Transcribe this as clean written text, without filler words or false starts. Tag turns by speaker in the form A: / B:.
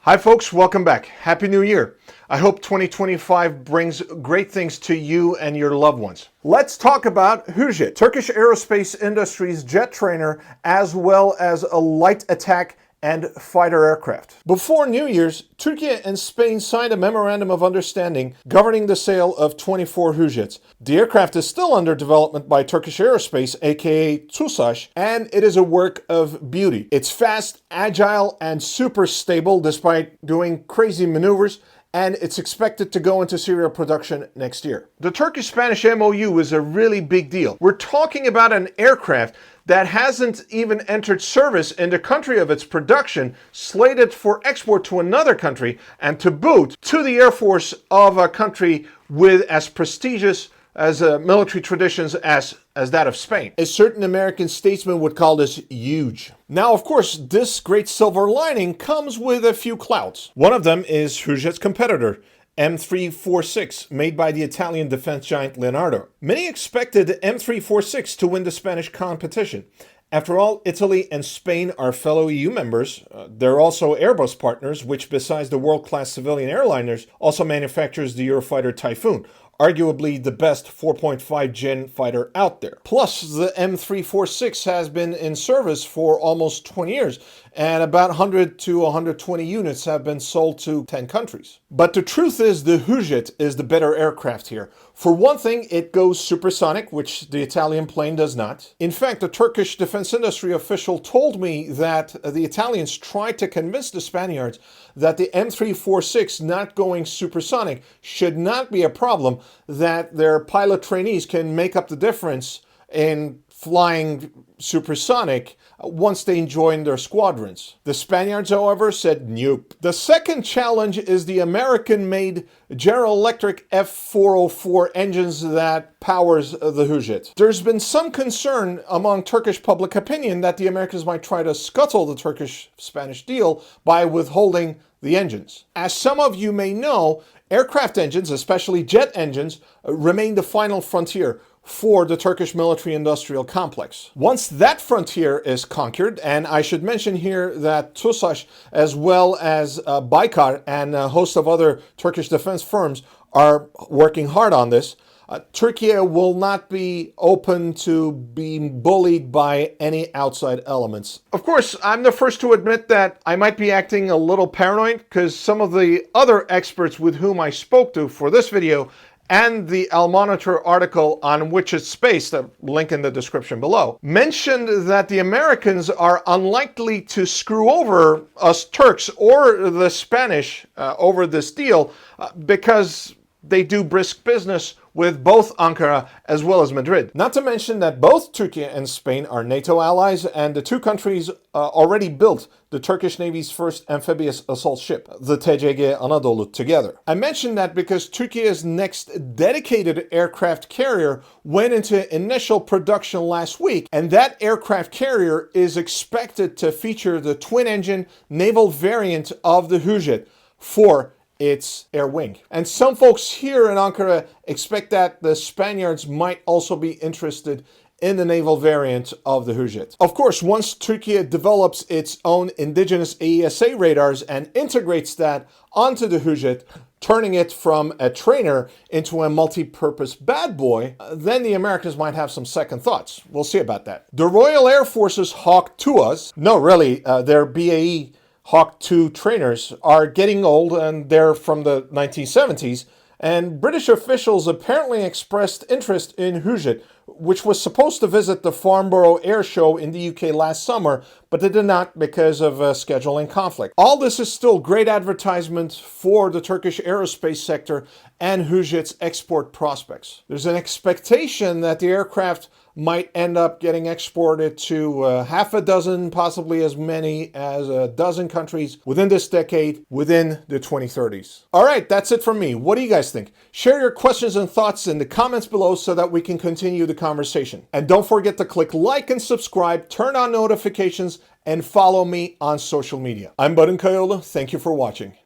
A: Hi folks, welcome back. Happy New Year. I hope 2025 brings great things to you and your loved ones. Let's talk about Hürjet, Turkish Aerospace Industries jet trainer, as well as a light attack and fighter aircraft. Before New Year's, Turkey and Spain signed a memorandum of understanding governing the sale of 24 Hürjets. The aircraft is still under development by Turkish Aerospace, aka TUSAŞ, and it is a work of beauty. It's fast, agile, and super stable despite doing crazy maneuvers, and it's expected to go into serial production next year. The Turkish-Spanish MOU is a really big deal. We're talking about an aircraft that hasn't even entered service in the country of its production, slated for export to another country, and to boot to the Air Force of a country with as prestigious as military traditions as that of Spain. A certain American statesman would call this huge. Now, of course, this great silver lining comes with a few clouds. One of them is Hürjet's competitor, M-346, made by the Italian defense giant Leonardo. Many expected M-346 to win the Spanish competition. After all, Italy and Spain are fellow EU members. They're also Airbus partners, which besides the world-class civilian airliners, also manufactures the Eurofighter Typhoon, arguably the best 4.5 Gen fighter out there. Plus, the M346 has been in service for almost 20 years, and about 100 to 120 units have been sold to 10 countries. But the truth is, the Hürjet is the better aircraft here. For one thing, it goes supersonic, which the Italian plane does not. In fact, a Turkish defense industry official told me that the Italians tried to convince the Spaniards that the M346 not going supersonic should not be a problem, that their pilot trainees can make up the difference in flying supersonic once they join their squadrons. The Spaniards, however, said nope. The second challenge is the American-made General Electric F404 engines that powers the Hürjet. There's been some concern among Turkish public opinion that the Americans might try to scuttle the Turkish-Spanish deal by withholding the engines. As some of you may know, aircraft engines, especially jet engines, remain the final frontier for the Turkish military-industrial complex. Once that frontier is conquered, and I should mention here that TUSAŞ, as well as Baykar and a host of other Turkish defense firms are working hard on this, Turkey will not be open to being bullied by any outside elements. Of course, I'm the first to admit that I might be acting a little paranoid because some of the other experts with whom I spoke to for this video and the Al Monitor article on which it's based, a link in the description below, mentioned that the Americans are unlikely to screw over us Turks or the Spanish over this deal because they do brisk business with both Ankara as well as Madrid. Not to mention that both Turkey and Spain are NATO allies, and the two countries already built the Turkish Navy's first amphibious assault ship, the TCG Anadolu, together. I mention that because Turkey's next dedicated aircraft carrier went into initial production last week, and that aircraft carrier is expected to feature the twin-engine naval variant of the Hürjet for its air wing. And some folks here in Ankara expect that the Spaniards might also be interested in the naval variant of the Hürjet. Of course, once Turkey develops its own indigenous AESA radars and integrates that onto the Hürjet, turning it from a trainer into a multi-purpose bad boy, then the Americans might have some second thoughts. We'll see about that. The Royal Air Force's Hawk 2s, no really, their BAE Hawk 2 trainers are getting old, and they're from the 1970s, and British officials apparently expressed interest in Hürjet, which was supposed to visit the Farnborough Air Show in the UK last summer, but they did not because of a scheduling conflict. All this is still great advertisement for the Turkish aerospace sector and Hürjet's export prospects. There's an expectation that the aircraft might end up getting exported to half a dozen, possibly as many as a dozen countries within this decade, within the 2030s. All right, that's it from me. What do you guys think? Share your questions and thoughts in the comments below so that we can continue the conversation. And don't forget to click like and subscribe, turn on notifications, and follow me on social media. I'm Barın Kayoğlu. Thank you for watching.